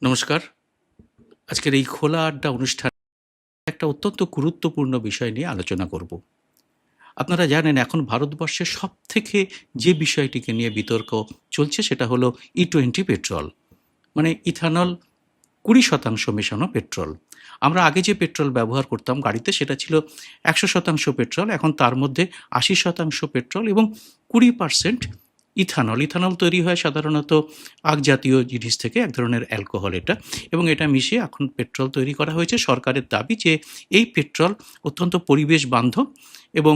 নমস্কার। আজকের এই খোলা আড্ডা অনুষ্ঠানে একটা অত্যন্ত গুরুত্বপূর্ণ বিষয় নিয়ে আলোচনা করব। আপনারা জানেন এখন ভারতবর্ষে সবথেকে যে বিষয়টিকে নিয়ে বিতর্ক চলছে সেটা হলো E20 পেট্রোল। মানে ইথানল 20% মেশানো পেট্রোল। আমরা আগে যে পেট্রোল ব্যবহার করতাম গাড়িতে সেটা ছিল 100% পেট্রোল, এখন তার মধ্যে 80% পেট্রোল এবং 20% ইথানল। ইথানল তৈরি হয় সাধারণত আখ জাতীয় জিনিস থেকে, এক ধরনের অ্যালকোহল এটা, এবং এটা মিশিয়ে এখন পেট্রোল তৈরি করা হয়েছে। সরকারের দাবি যে এই পেট্রোল অত্যন্ত পরিবেশ বান্ধব এবং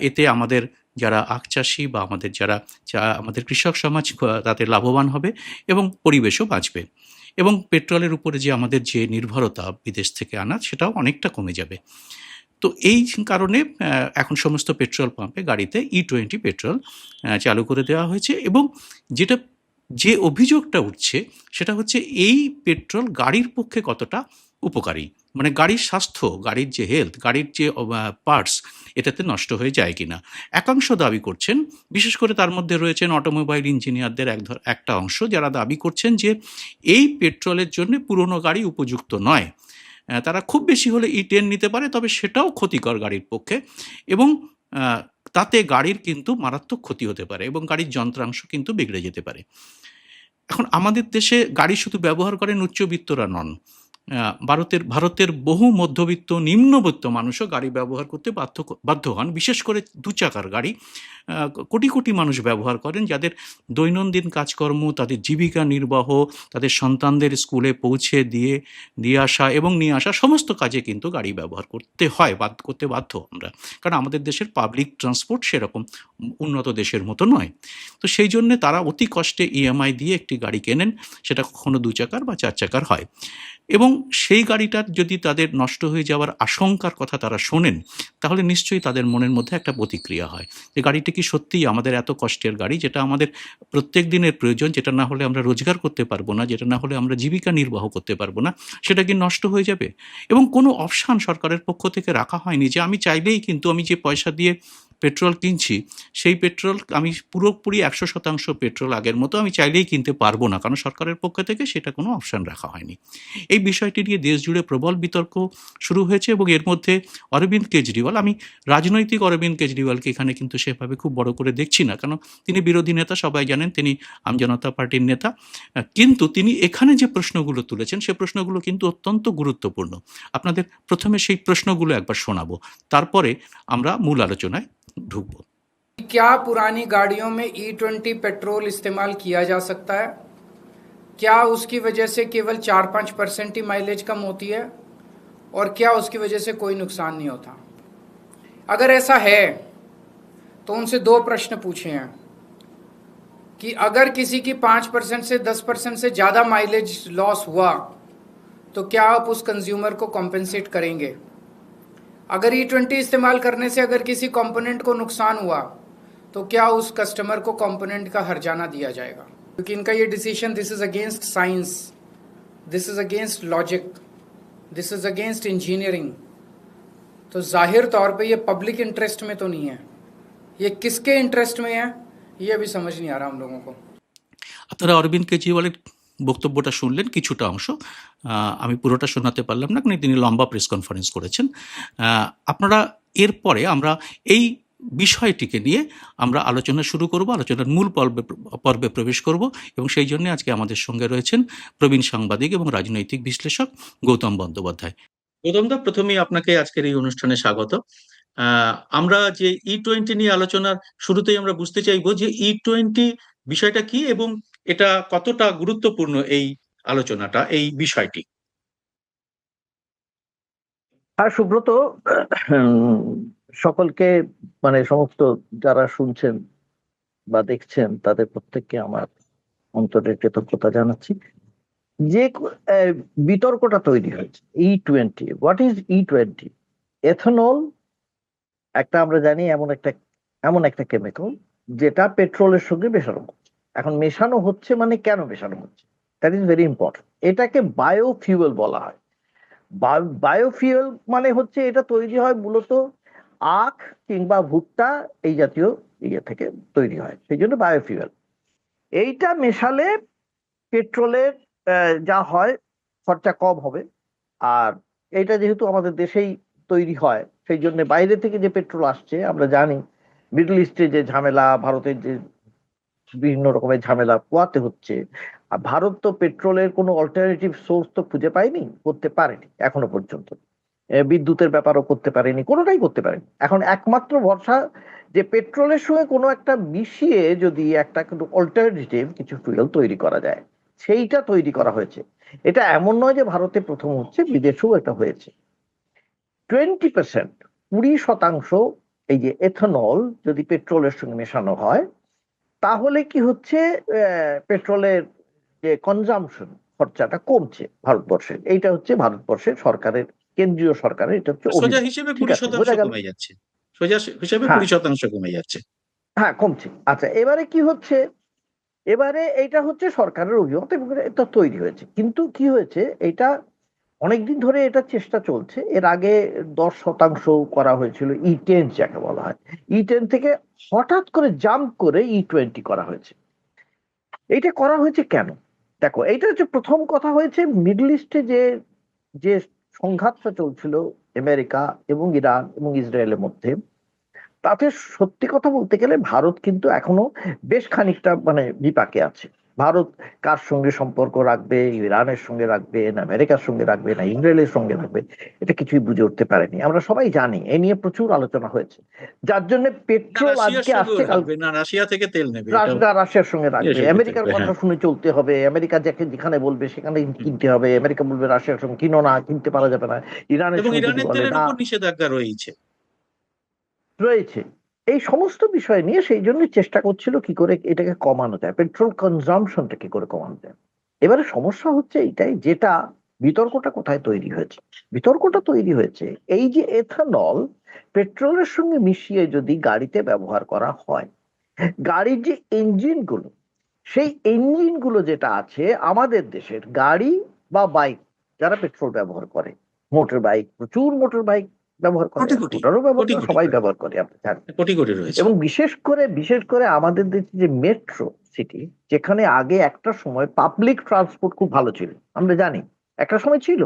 এতে আমাদের যারা আখ চাষি বা আমাদের যারা আমাদের কৃষক সমাজ তাতে লাভবান হবে এবং পরিবেশও বাঁচবে, এবং পেট্রোলের উপরে যে আমাদের যে নির্ভরতা বিদেশ থেকে আনা সেটাও অনেকটা কমে যাবে। তো এই কারণে এখন সমস্ত পেট্রোল পাম্পে গাড়িতে E20 পেট্রোল চালু করে দেওয়া হয়েছে, এবং যেটা যে অভিযোগটা উঠছে সেটা হচ্ছে এই পেট্রোল গাড়ির পক্ষে কতটা উপকারী, মানে গাড়ির স্বাস্থ্য, গাড়ির যে হেলথ, গাড়ির যে পার্টস এটাতে নষ্ট হয়ে যায় কিনা। একাংশ দাবি করছেন, বিশেষ করে তার মধ্যে রয়েছেন অটোমোবাইল ইঞ্জিনিয়ারদের একটা অংশ, যারা দাবি করছেন যে এই পেট্রোলের জন্য পুরনো গাড়ি উপযুক্ত নয়। তারা খুব বেশি হলে E10 নিতে পারে, তবে সেটাও ক্ষতিকর গাড়ির পক্ষে, এবং তাতে গাড়ির কিন্তু মারাত্মক ক্ষতি হতে পারে এবং গাড়ির যন্ত্রাংশ কিন্তু বিগড়ে যেতে পারে। এখন আমাদের দেশে গাড়ি শুধু ব্যবহার করেন উচ্চবিত্তরা নন। ভারতের বহু মধ্যবিত্ত, নিম্নবিত্ত মানুষও গাড়ি ব্যবহার করতে বাধ্য হন। বিশেষ করে দু-চাকার গাড়ি কোটি, কোটি মানুষ ব্যবহার করেন, যাদের দৈনন্দিন কাজকর্ম, তাদের জীবিকা নির্বাহ, তাদের সন্তানদের স্কুলে পৌঁছে দিয়ে আসা এবং নিয়ে আসা সমস্ত কাজে কিন্তু গাড়ি ব্যবহার করতে হয়, করতে বাধ্য আমরা। কারণ আমাদের দেশের পাবলিক ট্রান্সপোর্ট সেরকম উন্নত দেশের মতো নয়। তো সেই জন্যে তারা অতি কষ্টে EMI দিয়ে একটি গাড়ি কেনেন, সেটা কখনো 2 চাকার বা 4 চাকার হয়, এবং সেই গাড়িটার যদি তাদের নষ্ট হয়ে যাওয়ার আশঙ্কার কথা তারা শোনেন, তাহলে নিশ্চয়ই তাদের মনের মধ্যে একটা প্রতিক্রিয়া হয় যে গাড়িটি কি সত্যিই আমাদের এত কষ্টের গাড়ি, যেটা আমাদের প্রত্যেক দিনের প্রয়োজন, যেটা না হলে আমরা রোজগার করতে পারবো না, যেটা না হলে আমরা জীবিকা নির্বাহ করতে পারবো না, সেটা কি নষ্ট হয়ে যাবে? এবং কোনো অপশান সরকারের পক্ষ থেকে রাখা হয়নি যে আমি চাইলেই কিন্তু আমি যে পয়সা দিয়ে পেট্রোল কিনছি সেই পেট্রোল আমি পুরোপুরি 100% পেট্রোল আগের মতো আমি চাইলেই কিনতে পারবো না, কারণ সরকারের পক্ষ থেকে সেটা কোনো অপশান রাখা হয়নি। এই বিষয়টি নিয়ে দেশ জুড়ে প্রবল বিতর্ক শুরু হয়েছে, এবং এর মধ্যে অরবিন্দ কেজরিওয়াল, আমি রাজনৈতিক অরবিন্দ কেজরিওয়ালকে এখানে কিন্তু সেভাবে খুব বড় করে দেখছি না, কারণ তিনি বিরোধী নেতা, সবাই জানেন তিনি আম জনতা পার্টির নেতা, কিন্তু তিনি এখানে যে প্রশ্নগুলো তুলেছেন সে প্রশ্নগুলো কিন্তু অত্যন্ত গুরুত্বপূর্ণ। আপনাদের প্রথমে সেই প্রশ্নগুলো একবার শোনাবো, তারপরে আমরা মূল আলোচনায় ঢুকবো। क्या पुरानी गाड़ियों में E20 पेट्रोल इस्तेमाल किया जा सकता है? क्या उसकी वजह से केवल 4-5% ही माइलेज कम होती है और क्या उसकी वजह से कोई नुकसान नहीं होता? अगर ऐसा है तो उनसे दो प्रश्न पूछे हैं कि अगर किसी की 5% से 10% से ज़्यादा माइलेज लॉस हुआ तो क्या आप उस कंज्यूमर को कॉम्पेंसेट करेंगे? अगर E20 इस्तेमाल करने से अगर किसी कंपोनेंट को नुकसान हुआ तो क्या उस कस्टमर को कंपोनेंट का हर्जाना दिया जाएगा? क्योंकि इनका ये decision, this is against science, this is against logic, this is against engineering. तो जाहिर तौर पे ये पब्लिक इंटरेस्ट में तो नहीं है, ये किसके इंटरेस्ट में है ये अभी समझ नहीं आ रहा हम लोगों को। আপনারা অরবিন্দ কেজরিওয়ালের বক্তব্যটা শুনলেন, কিছুটা অংশ, আমি পুরোটা শোনাতে পারলাম না কারণ তিনি লম্বা প্রেস কনফারেন্স করেছেন। আপনারা এরপরে আমরা এই বিষয়টিকে নিয়ে আমরা আলোচনা শুরু করব, আলোচনার মূল পর্বে প্রবেশ করব, এবং সেই জন্য আজকে আমাদের সঙ্গে রয়েছেন প্রবীণ সাংবাদিক এবং রাজনৈতিক বিশ্লেষক গৌতম বন্দ্যোপাধ্যায়। গৌতমদা, প্রথমেই আপনাকে আজকের এই অনুষ্ঠানে স্বাগত। আমরা যে E20 নিয়ে আলোচনার শুরুতেই আমরা বুঝতে চাইবো যে E20 বিষয়টা কি এবং এটা কতটা গুরুত্বপূর্ণ এই আলোচনাটা, এই বিষয়টি। আর সুব্রত, সকলকে মানে সমস্ত যারা শুনছেন বা দেখছেন তাদের প্রত্যেককে আমার অন্তরের কৃতজ্ঞতা জানাচ্ছি যে বিতর্কটা তৈরি হয়েছে। E20, what is E20? এথনল একটা, আমরা জানি এমন একটা কেমিক্যাল যেটা পেট্রোলের সঙ্গে মেশানো হচ্ছে। এখন মেশানো হচ্ছে মানে কেন মেশানো হচ্ছে, দ্যাট ইজ ভেরি ইম্পর্টেন্ট। এটাকে বায়োফিউয়েল বলা হয়। বায়োফিউয়েল মানে হচ্ছে এটা তৈরি হয় মূলত আখ কিংবা ভুট্টা এই জাতীয় ইয়ে থেকে তৈরি হয়, সেই জন্য বায়োফিউয়েল। এইটা মেশালে পেট্রোলের যা হয় খরচা কম হবে। আর এটা যেহেতু আমাদের দেশেই তৈরি হয়, সেই জন্য বাইরে থেকে যে পেট্রোল আসছে, আমরা জানি মিডল ইস্টে যে ঝামেলা, ভারতের যে বিভিন্ন রকমের ঝামেলা পোয়াতে হচ্ছে, আর ভারত তো পেট্রোলের কোনো অল্টারনেটিভ সোর্স তো খুঁজে পায়নি, করতে পারেনি এখনো পর্যন্ত। বিদ্যুতের ব্যাপারও করতে পারেনি, কোনোটাই করতে পারেনি। এখন একমাত্র ভরসা যে পেট্রোলের সঙ্গে কোনো একটা মিশিয়ে যদি একটা কিন্তু অল্টারনেটিভ কিছু ফুয়েল তৈরি করা যায়, সেইটা তৈরি করা হয়েছে। এটা এমন নয় যে ভারতে প্রথম হচ্ছে, বিদেশেও এটা হয়েছে। 20%, 20% এই যে এথনল যদি পেট্রোলের সঙ্গে মেশানো হয়, তাহলে কি হচ্ছে, পেট্রোলের যে কনজাম্পশন, খরচাটা কমছে ভারতবর্ষের। এইটা হচ্ছে ভারতবর্ষের সরকারের, কেন্দ্রীয় সরকারের এটা হচ্ছে সোজা অভিমত। হিসেবে ঠিক কুড়ি আছে, শতাংশ বোঝা গেল? কমে যাচ্ছে। সোজা হিসেবে হ্যাঁ, 20% কমে যাচ্ছে। হ্যাঁ, কমছে। আচ্ছা, এবারে কি হচ্ছে, এবারে এটা হচ্ছে সরকারের অভিমত এবং এটা তৈরি হয়েছে। কিন্তু কি হয়েছে, এটা অনেকদিন ধরে এটা চেষ্টা চলছে। এর আগে 10% করা হয়েছিল, E10 যাকে বলা হয়। E10 থেকে হঠাৎ করে জাম্প করে E20 করা হয়েছে। এইটা করা হয়েছে কেন? দেখো, এইটা হচ্ছে প্রথম কথা হয়েছে, মিডল ইস্টে যে যে সংঘাতটা চলছিল আমেরিকা এবং ইরান এবং ইসরায়েলের মধ্যে, তাতে সত্যি কথা বলতে গেলে ভারত কিন্তু এখনো বেশ খানিকটা মানে বিপাকে আছে। ভারত কার সঙ্গে সম্পর্ক রাখবে, ইরানের সঙ্গে রাখবে না আমেরিকার সঙ্গে রাখবে না ইসরায়েলের সঙ্গে রাখবে, এটা কিছুই বুঝে উঠতে পারেনি। আমরা সবাই জানি, এ নিয়ে প্রচুর আলোচনা হয়েছে। যার জন্য না পেট্রোল রাশিয়ার আজকে সঙ্গেও আসছে, কাল রাখবে, না রাশিয়া থেকে তেল নেবে, এটাও রাশিয়ার সঙ্গে রাখবে, সঙ্গে আমেরিকার থাকবে। কথা হ্যাঁ, শুনে চলতে হবে। আমেরিকা যাকে যেখানে বলবে সেখানে হুম। কিনতে হবে। আমেরিকা বলবে রাশিয়ার সঙ্গে কিনো না, কিনতে পারা যাবে না। ইরানের এবং সঙ্গে যদি ইরানের বলে তেলের না, উপর নিষেধাজ্ঞা রয়েছে। রয়েছে। এই সমস্ত বিষয় নিয়ে সেই জন্য চেষ্টা করছিল কি করে এটাকে কমানো যায়, পেট্রোল কনজাম্পশনটা কি করে কমানো যায়। এবারে সমস্যা হচ্ছে এইটাই, যেটা বিতর্কটা কোথায় তৈরি হয়েছে। বিতর্কটা তৈরি হয়েছে এই যে এথানল পেট্রোলের সঙ্গে মিশিয়ে যদি গাড়িতে ব্যবহার করা হয়, গাড়ির যে ইঞ্জিন গুলো, সেই ইঞ্জিন গুলো যেটা আছে আমাদের দেশের গাড়ি বা বাইক, যারা পেট্রোল ব্যবহার করে, মোটর বাইক, প্রচুর মোটর বাইক ব্যবহার করে, কোটি কোটি, স্কুটারও ব্যবহার কোটি করে, কোটি সবাই করে, ব্যবহার করে, আপনি জানেন। কোটি কোটি রয়েছে। এবং বিশেষ করে আমাদের দেশে যে মেট্রো সিটি, যেখানে আগে একটা সময় পাবলিক ট্রান্সপোর্ট খুব ভালো ছিল, আমরা জানি একটা সময় ছিল,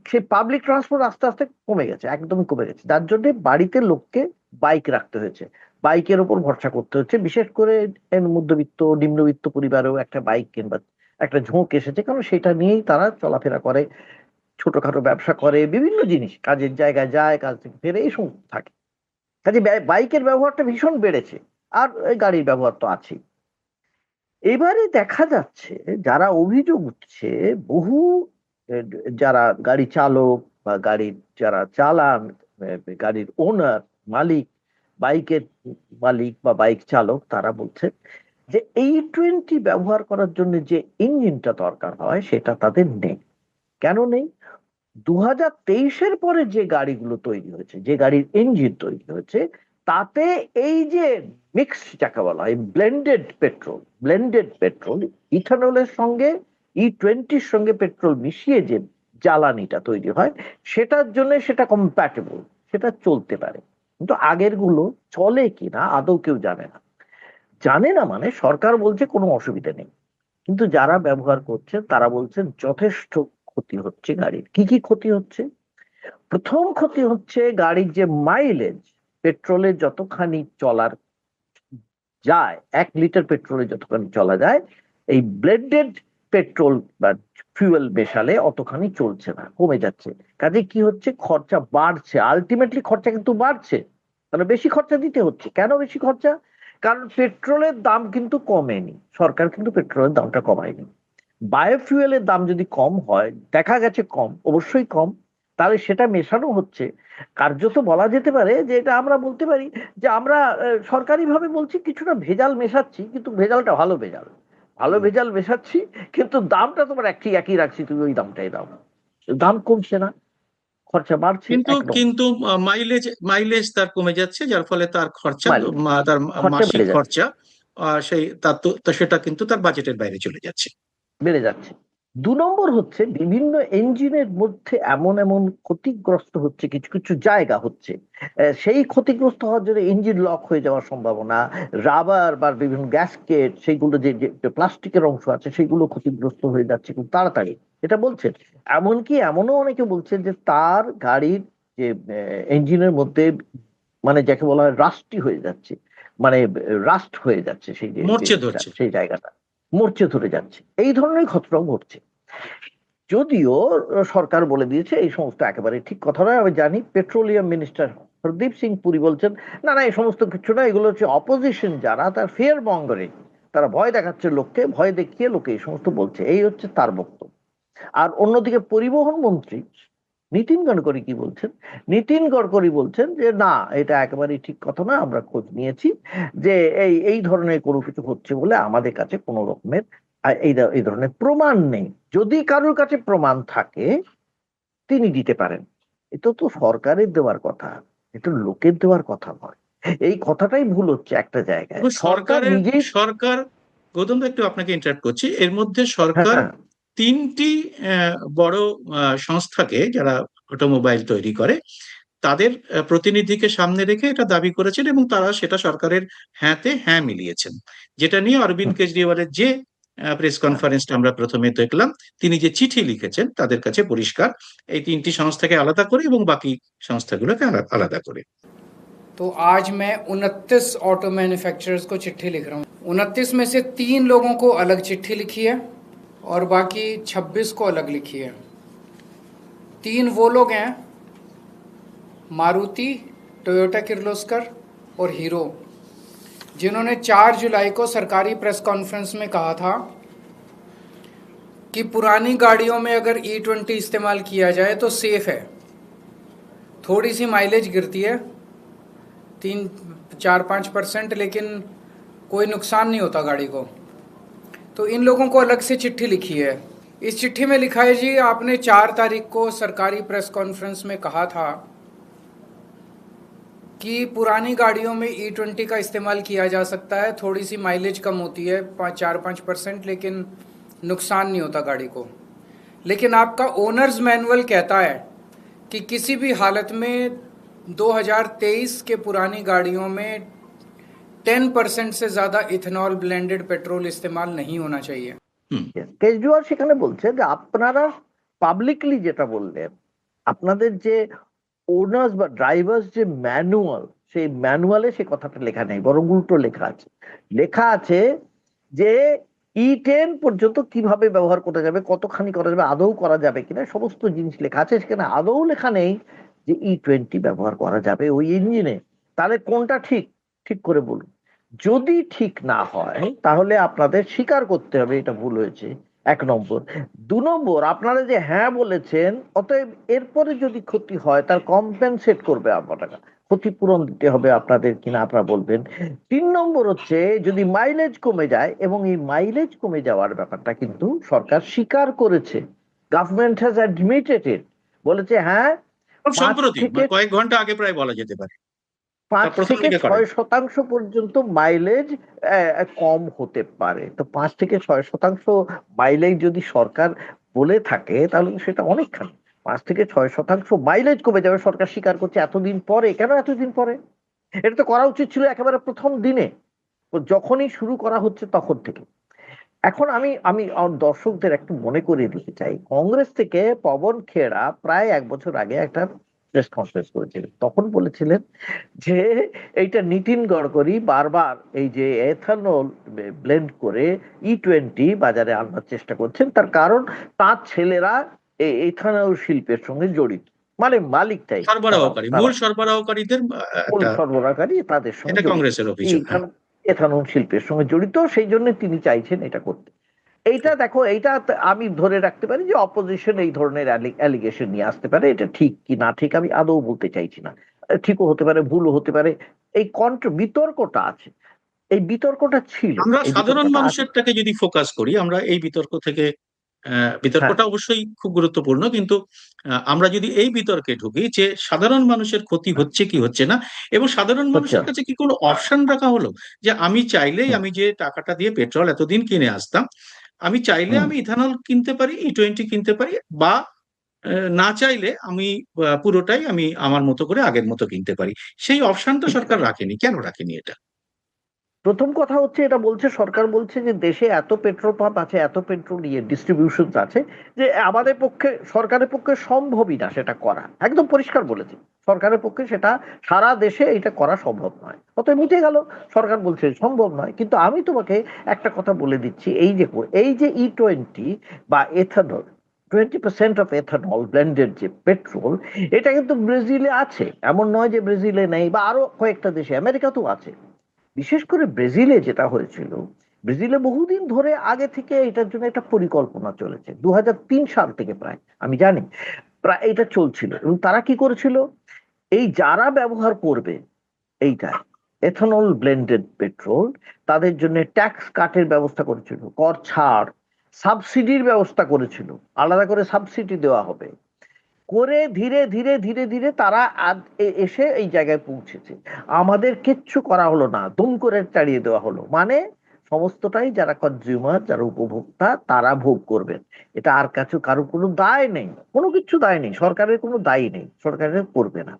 সেই পাবলিক ট্রান্সপোর্ট আস্তে আস্তে কমে গেছে, একদম কমে গেছে। যার জন্য বাড়িতে লোককে বাইক রাখতে হয়েছে, বাইকের উপর ভরসা করতে হচ্ছে। বিশেষ করে মধ্যবিত্ত নিম্নবিত্ত পরিবারেও একটা বাইক কিংবা একটা ঝোঁক এসেছে, কারণ সেটা নিয়েই তারা চলাফেরা করে, ছোটখাটো ব্যবসা করে, বিভিন্ন জিনিস, কাজের জায়গায় যায়, কাজ থেকে ফেরে, এই সমস্ত থাকে। কাজে বাইকের ব্যবহারটা ভীষণ বেড়েছে। আর এই গাড়ির ব্যবহার তো আছেই। এবারে দেখা যাচ্ছে, যারা অভিযোগ উঠছে, বহু আহ, যারা গাড়ি চালক বা গাড়ির যারা চালান, গাড়ির ওনার, মালিক, বাইকের মালিক বা বাইক চালক, তারা বলছে যে E20 ব্যবহার করার জন্য যে ইঞ্জিনটা দরকার হয় সেটা তাদের নেই। কেন নেই? 2023-এর পরে যে গাড়িগুলো তৈরি হয়েছে, যে গাড়ির ইঞ্জিন তৈরি হয়েছে, তাতে এই যে মিক্স যাকে বলা হয় ব্লেন্ডেড পেট্রোল, ইথানলের সঙ্গে E20-র সঙ্গে পেট্রোল মিশিয়ে যে জ্বালানিটা তৈরি হয়, সেটার জন্য সেটা কম্প্যাটেবল, সেটা চলতে পারে। কিন্তু আগের গুলো চলে কিনা আদৌ কেউ জানে না। জানে না মানে সরকার বলছে কোনো অসুবিধা নেই, কিন্তু যারা ব্যবহার করছেন তারা বলছেন যথেষ্ট ক্ষতি হচ্ছে গাড়ির। কি কি ক্ষতি হচ্ছে? প্রথম ক্ষতি হচ্ছে গাড়ির যে মাইলেজ, পেট্রোলে যতখানি চলার যায়, 1 লিটার পেট্রোলে যতখানি চলা যায়, এই ব্লেন্ডেড পেট্রোল বা ফিউয়েল মেশালে অতখানি চলছে না, কমে যাচ্ছে। কাজে কি হচ্ছে, খরচা বাড়ছে, আলটিমেটলি খরচা কিন্তু বাড়ছে, তাহলে বেশি খরচা দিতে হচ্ছে। কেন বেশি খরচা? কারণ পেট্রোলের দাম কিন্তু কমেনি, সরকার কিন্তু পেট্রোলের দামটা কমায়নি। বায়োফুয়েলের দাম যদি কম হয়, দেখা গেছে কম, অবশ্যই কম, তাহলে সেটা মেশানো হচ্ছে। কার্যত বলা যেতে পারে যে এটা আমরা বলতে পারি যে আমরা সরকারি ভাবে বলছি কিছুটা ভেজাল মেশাচ্ছি, কিন্তু ভেজালটা ভালো ভেজাল, ভালো হুম। ভেজাল মেশাচ্ছি, কিন্তু দামটা তোমার একই একই রাখছি, তুমি ওই দামটাই দাও, দাম কমছে না, খরচা বাড়ছে কিন্তু একদম। কিন্তু মাইলেজ মাইলেজ তার কমে যাচ্ছে, যার ফলে তার খরচা, মাইলেজ, তার খরচা মাসিক বেড়ে যাচ্ছে, খরচা, সেই তার তো সেটা কিন্তু তার বাজেটের বাইরে চলে যাচ্ছে। বেড়ে যাচ্ছে। নম্বর হচ্ছে বিভিন্ন ইঞ্জিনের মধ্যে এমন এমন ক্ষতিগ্রস্ত হচ্ছে, কিছু কিছু জায়গা হচ্ছে সেই ক্ষতিগ্রস্ত হওয়ার জন্য ইঞ্জিন লক হয়ে যাওয়ার সম্ভাবনা, রাবার বা বিভিন্ন গ্যাসকেট সেইগুলো যে প্লাস্টিকের অংশ আছে সেগুলো ক্ষতিগ্রস্ত হয়ে যাচ্ছে খুব তাড়াতাড়ি, এটা বলছেন। এমনকি এমনও অনেকে বলছেন যে তার গাড়ির যে ইঞ্জিনের মধ্যে মানে যাকে বলা হয় রাস্টি হয়ে যাচ্ছে, মানে রাস্ট হয়ে যাচ্ছে সেই যে মরচে জিনিসটা, ধরছে। সেই জায়গাটা মরচে ধরে যাচ্ছে, এই ধরনের ঘটনাও ঘটছে। যদিও সরকার বলে দিয়েছে এই সমস্ত একেবারে ঠিক কথা নয়। আমি জানি পেট্রোলিয়াম মিনিস্টার হরদীপ সিং পুরী বলছেন না না এই সমস্ত কিছু না, এগুলো হচ্ছে অপোজিশন যারা, তার ফিয়ার মঙ্গরিং, তারা ভয় দেখাচ্ছে লোককে, ভয় দেখিয়ে লোকে এই সমস্ত বলছে, এই হচ্ছে তার বক্তব্য। আর অন্যদিকে পরিবহন মন্ত্রী নীতিন গডকরি কি বলছেন? নীতিন গডকরি বলছেন যে না, এটা একেবারেই ঠিক কথা না, আমরা খোঁজ নিয়েছি যে এই এই ধরনের কোনো কিছু হচ্ছে বলে আমাদের কাছে কোনো রকমের এই ধরনের প্রমাণ নেই। যদি কারোর কাছে প্রমাণ থাকে তিনি দিতে পারেন। এটা তো সরকারের দেওয়ার কথা, এটা লোকের দেওয়ার কথা নয়। এই কথাটাই ভুল হচ্ছে একটা জায়গায়, এবং সরকার নিজেই। সরকার, গৌতম দা, একটু আপনাকে ইন্টারাপ্ট করছি, এর মধ্যে সরকার হ্যাঁ, তিনটি বড় সংস্থাকে, যারা অটোমোবাইল তৈরি করে, তাদের প্রতিনিধিকে সামনে রেখে এটা দাবি করেছেন এবং তারা সেটা সরকারের হ্যাঁতে হ্যাঁ মিলিয়েছেন। যেটা নিয়ে অরবিন্দ কেজরিওয়ালের যে প্রেস কনফারেন্সটা আমরা প্রথমে দেখলাম, তিনি যে চিঠি লিখেছেন তাদের কাছে পরিষ্কার এই তিনটি সংস্থাকে আলাদা করে এবং বাকি সংস্থাগুলোকে আলাদা করে। तो आज मैं 29 ऑटो मैन्युफैक्चरर्स को चिट्ठी लिख रहा हूँ। 29 में से 3 लोगों को अलग चिट्ठी लिखी है और बाकी 26 को अलग लिखी है। 3 वो लोग हैं, मारुति, टोयोटा किर्लोस्कर और हीरो, जिन्होंने 4 जुलाई को सरकारी प्रेस कॉन्फ्रेंस में कहा था कि पुरानी गाड़ियों में अगर E20 इस्तेमाल किया जाए तो सेफ है, थोड़ी सी माइलेज गिरती है 3-4-5%, लेकिन कोई नुकसान नहीं होता गाड़ी को। तो इन लोगों को अलग से चिट्ठी लिखी है। इस चिट्ठी में लिखा है जी, आपने 4 तारीख को सरकारी प्रेस कॉन्फ्रेंस में कहा था कि पुरानी गाड़ियों में E20 का इस्तेमाल किया जा सकता है, थोड़ी सी माइलेज कम होती है 4-5%, लेकिन नुकसान नहीं होता गाड़ी को। लेकिन आपका ओनर्स मैनुअल कहता है कि किसी भी हालत में 2023 के पुरानी गाड़ियों में 10% से ज़्यादा इथेनॉल ब्लेंडेड पेट्रोल इस्तेमाल नहीं होना चाहिए। কেজরিওয়াল সেখানে বলছে যে আপনারা পাবলিকলি যেটা বললেন, আপনাদের যে ওনার্স বা ড্রাইভার্স যে ম্যানুয়াল, সেই ম্যানুয়ালে সে কথাটা লেখা নেই, বরং উল্টো লেখা আছে। লেখা আছে যে E10 পর্যন্ত কিভাবে ব্যবহার করা যাবে, কতখানি করা যাবে, আদৌ করা যাবে কিনা, সমস্ত জিনিস লেখা আছে। সেখানে আদৌ লেখা নেই যে E20 ব্যবহার করা যাবে ওই ইঞ্জিনে। তাহলে কোনটা ঠিক, ঠিক করে বলুন। যদি ঠিক না হয় তাহলে আপনাদের স্বীকার করতে হবে এটা ভুল হয়েছে, 1 নম্বর। 2 নম্বর, আপনারা যে হ্যাঁ বলেছেন, অতএব এরপরে যদি ক্ষতি হয় তার কম্পেনসেট করবে আপনারা, ক্ষতিপূরণ দিতে হবে আপনাদের কিনা আপনারা বলবেন। 3 নম্বর হচ্ছে যদি মাইলেজ কমে যায়, এবং এই মাইলেজ কমে যাওয়ার ব্যাপারটা কিন্তু সরকার স্বীকার করেছে, গভর্নমেন্ট হ্যাজ অ্যাডমিটেড ইট, বলেছে হ্যাঁ খুব 5 সম্প্রতি, থেকে কয়েক ঘন্টা আগে প্রায় বলা যেতে পারে, পাঁচ প্রথম থেকে দিকে করে। 6% পর্যন্ত মাইলেজ কম হতে পারে। তো 5 থেকে 6% মাইলেজ যদি সরকার বলে থাকে তাহলে তো সেটা অনেকখানি। 5 থেকে 6% মাইলেজ কমে যাবে, সরকার স্বীকার করছে এতদিন পরে। কেন এতদিন পরে? এটা তো করা উচিত ছিল একেবারে প্রথম দিনে, যখনই শুরু করা হচ্ছে তখন থেকে। এখন আমি আমি দর্শকদের একটু মনে করিয়ে দিতে চাই, কংগ্রেস থেকে পবন খেরা প্রায় 1 বছর আগে একটা প্রেস কনফারেন্স করেছিলেন, তখন বলেছিলেন যে এইটা নীতিন গডকরি বারবার এই যে এথানল ব্লেন্ড করে E20 বাজারে আনবার চেষ্টা করছেন, তার কারণ তার ছেলেরা এই এথানল শিল্পের সঙ্গে জড়িত, মানে মালিকটাই সরবরাহকারী, মূল সরবরাহকারীদের মূল একটা, সরবরাহকারী তাদের সঙ্গে এটা জড়িত, কংগ্রেসের এই অভিযোগ। হ্যাঁ, এথানল শিল্পের সঙ্গে জড়িত, সেই জন্য তিনি চাইছেন এটা করতে। এইটা দেখো, এইটা আমি ধরে রাখতে পারি যে অপোজিশন এই ধরনের অ্যালিগেশন নিয়ে আসতে পারে, এটা ঠিক কি না ঠিক আমি আদৌ বলতে চাইছি না, ঠিকও হতে পারে, ভুলও হতে পারে। এই বিতর্কটা আছে, এই বিতর্কটা ছিল, আমরা এই সাধারণ বিতর্কটা আছে। মানুষেরটাকে যদি ফোকাস করি, আমরা এই বিতর্ক থেকে, হ্যাঁ, বিতর্কটা অবশ্যই খুব গুরুত্বপূর্ণ, কিন্তু আমরা যদি এই বিতর্কে ঢুকি যে সাধারণ মানুষের ক্ষতি হচ্ছে কি হচ্ছে না, এবং সাধারণ হচ্ছে মানুষের না। কাছে কি কোনো অপশন রাখা হলো যে আমি চাইলেই হুম, আমি যে টাকাটা দিয়ে পেট্রোল এতদিন কিনে আসতাম, আমি চাইলে হুম। আমি ইথানল কিনতে পারি, E20 কিনতে পারি, বা না চাইলে আমি পুরোটাই আমি আমার মতো করে আগের মতো কিনতে পারি। সেই অপশন তো সরকার রাখেনি। কেন রাখেনি এটা? প্রথম কথা হচ্ছে, এটা বলছে সরকার, বলছে যে দেশে এত পেট্রোল পাম্প আছে, এত পেট্রোল ডিস্ট্রিবিউশন আছে, যে আমাদের পক্ষে, সরকারের পক্ষে সম্ভবই না সেটা করা। একদম পরিষ্কার বলেছে সরকারের পক্ষে সেটা সারা দেশে এটা করা সম্ভব নয়। অতএব মিটে গেল, সরকার বলছে সম্ভব নয়। কিন্তু আমি তোমাকে একটা কথা বলে দিচ্ছি, এই যে E20 বা এথানল, 20% অফ এথানল ব্লেন্ডেড যে পেট্রোল, এটা কিন্তু ব্রাজিলে আছে, এমন নয় যে ব্রাজিলে নেই, বা আরো কয়েকটা দেশে, আমেরিকাতেও আছে। বিশেষ করে ব্রাজিলে যেটা হয়েছিল, ব্রাজিলে বহুদিন ধরে আগে থেকে এটার জন্য একটা পরিকল্পনা চলেছে, 2003 সাল থেকে প্রায় আমি জানি, প্রায় এটা চলছিল। এবং তারা কি করেছিল, এই যারা ব্যবহার করবে এইটা এথানল ব্লেন্ডেড পেট্রোল, তাদের জন্য ট্যাক্স কাটের ব্যবস্থা করেছিল, কর ছাড়, সাবসিডির ব্যবস্থা করেছিল, আলাদা করে সাবসিডি দেওয়া হবে করে, ধীরে ধীরে ধীরে ধীরে তারা এসে এই জায়গায় পৌঁছেছে। আমাদের কিচ্ছু করা হলো না, দুম করে তাড়িয়ে দেওয়া হলো। মানে সমস্তটাই যারা কনজিউমার, যারা উপভোক্তা, তারা ভোগ করবেন। এটা আর কাছে কারো কোনো দায় নেই, কোনো কিছু দায় নেই, সরকারের কোনো দায়ী নেই, সরকারের করবে না।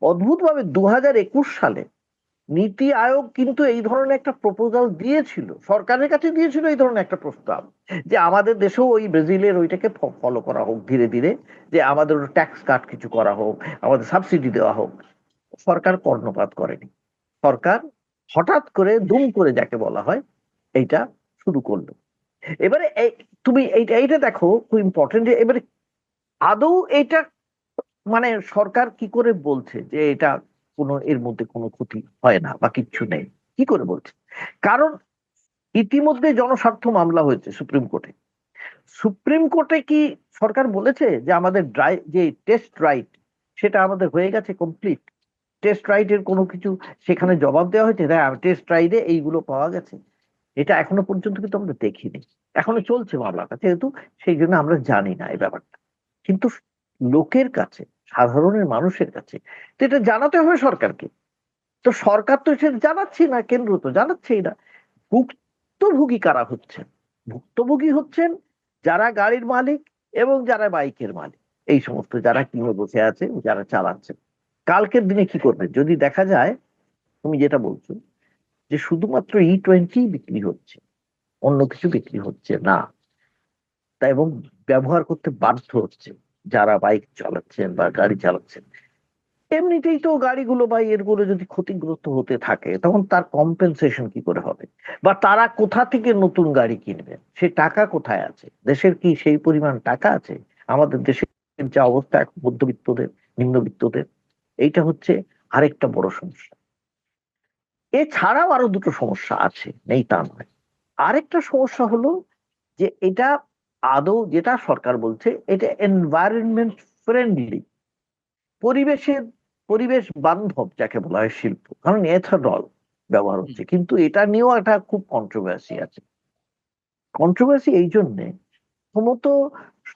অদ্ভুত ভাবে 2021 সালে নীতি আয়োগ কিন্তু এই ধরনের একটা প্রপোজাল দিয়েছিল, সরকারের কাছে দিয়েছিল এই ধরনের একটা প্রস্তাব, যে আমাদের দেশেও ওই ব্রাজিলের ওইটাকে ফলো করা হোক ধীরে ধীরে, যে আমাদের ট্যাক্স কাট কিছু করা হোক, আমাদের সাবসিডি দেওয়া হোক। সরকার কর্ণপাত করেনি। সরকার হঠাৎ করে দুম করে, যাকে বলা হয়, এইটা শুরু করলো। এবারে তুমি এইটা এইটা দেখো, খুব ইম্পর্টেন্ট, যে এবারে আদৌ এইটা, মানে সরকার কি করে বলছে যে এটা কোনো, এর মধ্যে কোনো ক্ষতি হয় না বা কিচ্ছু নেই, কি করে বলছে? কারণ ইতিমধ্যে জনস্বার্থ মামলা হয়েছে সুপ্রিম কোর্টে। সুপ্রিম কোর্টে কি সরকার বলেছে যে আমাদের যে টেস্ট রাইট, সেটা আমাদের হয়ে গেছে কমপ্লিট? টেস্ট রাইটের কোনো কিছু সেখানে জবাব দেওয়া হয়েছে, হ্যাঁ টেস্ট রাইটে এইগুলো পাওয়া গেছে? এটা এখনো পর্যন্ত কিন্তু আমরা দেখিনি, এখনো চলছে মামলাটা, যেহেতু সেই জন্য আমরা জানি না এই ব্যাপারটা। কিন্তু লোকের কাছে, সাধারণের মানুষের কাছে তো এটা জানাতে হবে সরকারকে। তো সরকার তো সেটা জানাচ্ছি না, কেন্দ্র তো জানাচ্ছেই না। ভুক্তভোগী কারা হচ্ছেন? ভুক্তভোগী হচ্ছেন যারা গাড়ির মালিক এবং যারা বাইকের মালিক, এই সমস্ত যারা কিনে বসে আছে, যারা চালাচ্ছেন। কালকের দিনে কি করবে যদি দেখা যায়, তুমি যেটা বলছো, যে শুধুমাত্র E20 বিক্রি হচ্ছে, অন্য কিছু বিক্রি হচ্ছে না, তা এবং ব্যবহার করতে বাধ্য হচ্ছে যারা বাইক চালাচ্ছেন বা গাড়ি চালাচ্ছেন। এমনিতেই তো গাড়িগুলো বা এরগুলো যদি ক্ষতিগ্রস্ত হতে থাকে, তখন তার কম্পেনসেশন কি করে হবে? বা তারা কোথা থেকে নতুন গাড়ি কিনবে? সে টাকা কোথায় আছে? দেশের কি সেই পরিমাণ টাকা আছে? আমাদের দেশের যে অবস্থা এখন, মধ্যবিত্তদের, নিম্নবিত্তদের, এইটা হচ্ছে আরেকটা বড় সমস্যা। এছাড়াও আরো দুটো সমস্যা আছে, নেই তা নয়। আরেকটা সমস্যা হলো যে এটা আদৌ, যেটা সরকার বলছে এটা এনভায়রনমেন্ট ফ্রেন্ডলি, পরিবেশের, পরিবেশ বান্ধব যাকে বলা হয় শিল্প, কারণ এথানল ব্যবহার হচ্ছে, কিন্তু এটা নিয়েও একটা খুব কন্ট্রোভার্সি আছে। কন্ট্রোভার্সি এই জন্যে, প্রথমত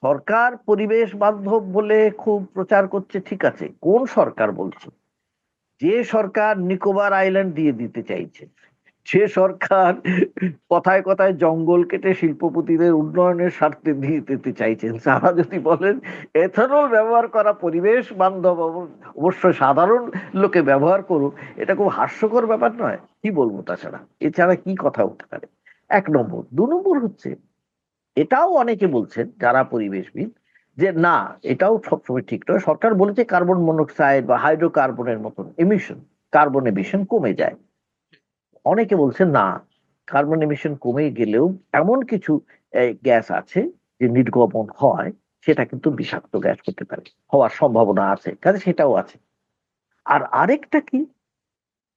সরকার পরিবেশ বান্ধব বলে খুব প্রচার করছে, ঠিক আছে, কোন সরকার বলছে? যে সরকার নিকোবর আইল্যান্ড দিয়ে দিতে চাইছে, সে সরকার কথায় কথায় জঙ্গল কেটে শিল্পপতিদের উন্নয়নের স্বার্থে দিয়ে দিতে চাইছেন, তারা যদি বলেন এথানল ব্যবহার করা পরিবেশ বান্ধব, অবশ্য সাধারণ লোকে ব্যবহার করুক, এটা খুব হাস্যকর ব্যাপার নয়? কি বলবো তাছাড়া, এছাড়া কি কথা উঠতে পারে? 1 নম্বর। 2 নম্বর হচ্ছে, এটাও অনেকে বলছেন যারা পরিবেশবিদ, যে না, এটাও সবসময় ঠিক নয়। সরকার বলেছে কার্বন মনোক্সাইড বা হাইড্রোকার্বনের মতন এমিশন, কার্বন এমিশন কমে যায়। অনেকে বলছেন না, কার্বন এমিশন কমে গেলেও এমন কিছু গ্যাস আছে যে নির্গমন হয়, সেটা কিন্তু বিষাক্ত গ্যাস হতে পারে, হওয়ার সম্ভাবনা আছে, কাজে সেটাও আছে। আর আরেকটা কি,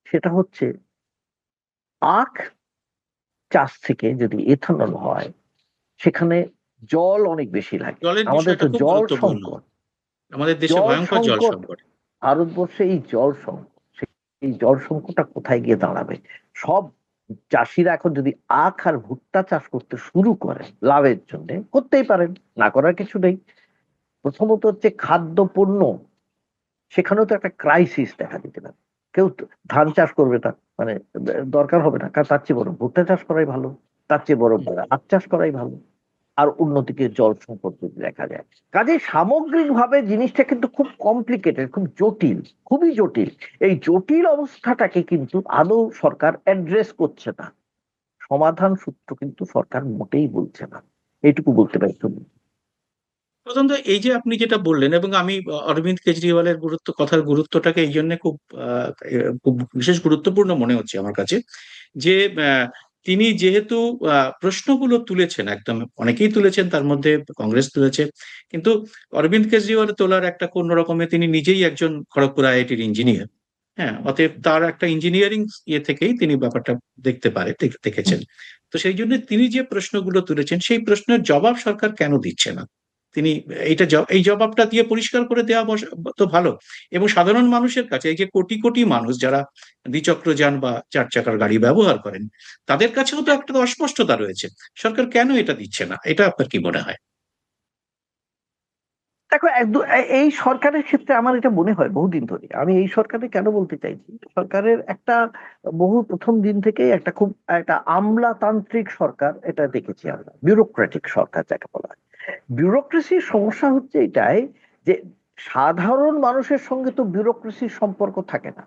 সেটা হচ্ছে আখ চাষ থেকে যদি এথানল হয়, সেখানে জল অনেক বেশি লাগে। জলের আমাদের বিষয়টা তো খুব জল গুরুত্বপূর্ণ। সংকট, আমাদের দেশে জল ভয়ঙ্কর জল সংকট সংকট। ভারতবর্ষে, এই জল সংকট, এই জল সংকটটা কোথায় গিয়ে দাঁড়াবে? সব চাষিরা এখন যদি আখ আর ভুট্টা চাষ করতে শুরু করে লাভের জন্য, করতেই পারেন, না করার কিছু নেই। প্রথমত হচ্ছে খাদ্য পণ্য, সেখানেও তো একটা ক্রাইসিস দেখা দিতে পারে। কেউ তো ধান চাষ করবে না, মানে দরকার হবে না, কারণ তার চেয়ে বড় ভুট্টা চাষ করাই ভালো, তার চেয়ে বড় আখ চাষ করাই ভালো। আর অন্যদিকে জল সংকট যদি দেখা যায়। কাজে সামগ্রিকভাবে জিনিসটা কিন্তু খুব কমপ্লিকেটেড, খুব জটিল, খুবই জটিল। এই জটিল অবস্থাটাকে কিন্তু আদৌ সরকার অ্যাড্রেস করছে না, সমাধান সূত্র কিন্তু সরকার মোটেই বলছে না, এইটুকু বলতে পারি। তুমি প্রথমত এই যে আপনি যেটা বললেন, এবং আমি অরবিন্দ কেজরিওয়ালের কথার গুরুত্বটাকে এই জন্য খুব বিশেষ গুরুত্বপূর্ণ মনে হচ্ছে আমার কাছে, যে তিনি যেহেতু প্রশ্নগুলো তুলেছেন, একদম অনেকেই তুলেছেন, তার মধ্যে কংগ্রেস তুলেছে, কিন্তু অরবিন্দ কেজরিওয়াল তোলার একটা কোন রকমে, তিনি নিজেই একজন খড়গপুর আইআইটির ইঞ্জিনিয়ার। হ্যাঁ, অতএব তার একটা ইঞ্জিনিয়ারিং থেকেই তিনি ব্যাপারটা দেখেছেন। তো সেই জন্য তিনি যে প্রশ্নগুলো তুলেছেন, সেই প্রশ্নের জবাব সরকার কেন দিচ্ছে না? তিনি এই জবাবটা দিয়ে পরিষ্কার করে দেওয়া তো ভালো। এবং সাধারণ মানুষের কাছে, এই যে কোটি কোটি মানুষ যারা দ্বিচক্র যান বা চার চাকার গাড়ি ব্যবহার করেন, তাদের কাছেও তো একটা অস্পষ্টতা রয়েছে। সরকার কেন এটা দিচ্ছে না, এটা আপনার কি মনে হয়? দেখো, এই সরকারের ক্ষেত্রে আমার এটা মনে হয় বহুদিন ধরে, আমি এই সরকারে কেন বলতে চাইছি, সরকারের একটা প্রথম দিন থেকেই একটা আমলাতান্ত্রিক সরকার এটা দেখেছি আমরা, বিউরোক্রেটিক সরকার যাকে বলা হয়। বিউরোক্রেসির সমস্যা হচ্ছে এটাই যে সাধারণ মানুষের সঙ্গে তো বিউরোক্রেসির সম্পর্ক থাকে না।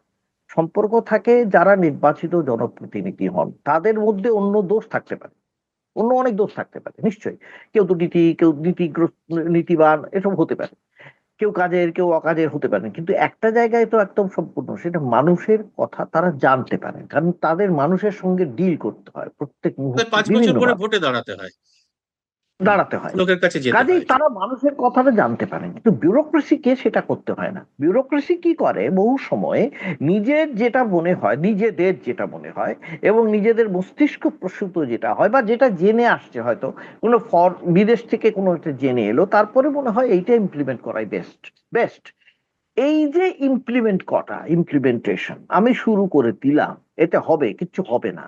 সম্পর্ক থাকে যারা নির্বাচিত জনপ্রতিনিধি হন, তাদের মধ্যে অন্য দোষ থাকতে পারে, অন্য অনেক দোষ থাকতে পারে নিশ্চয়ই। কেউ তো কেউ নীতিবান এসব হতে পারে, কেউ কাজের কেউ অকাজের হতে পারে, কিন্তু একটা জায়গায় তো একদম সম্পূর্ণ, সেটা মানুষের কথা তারা জানতে পারে, কারণ তাদের মানুষের সঙ্গে ডিল করতে হয় প্রত্যেক তাদের মুহূর্তে 5 বছর বিভিন্ন করে ভাবে ভোটে দাঁড়াতে হয়। দাঁড়াতে হয়। লোকের কাছে যেতে কাজেই হয়। তারা মানুষের কথাটা জানতে পারে, কিন্তু বিউরোক্রেসিকে সেটা করতে হয় না। বিউরোক্রেসি কি করে, বহু সময় নিজেদের যেটা মনে হয় এবং নিজেদের মস্তিষ্ক প্রসূত যেটা হয় বা যেটা জেনে আসছে, হয়তো কোনো বিদেশ থেকে কোনো একটা জেনে এলো, তারপরে মনে হয় এইটা ইমপ্লিমেন্ট করাই বেস্ট বেস্ট। এই যে ইমপ্লিমেন্টেশন আমি শুরু করে দিলাম, এতে হবে কিচ্ছু হবে না।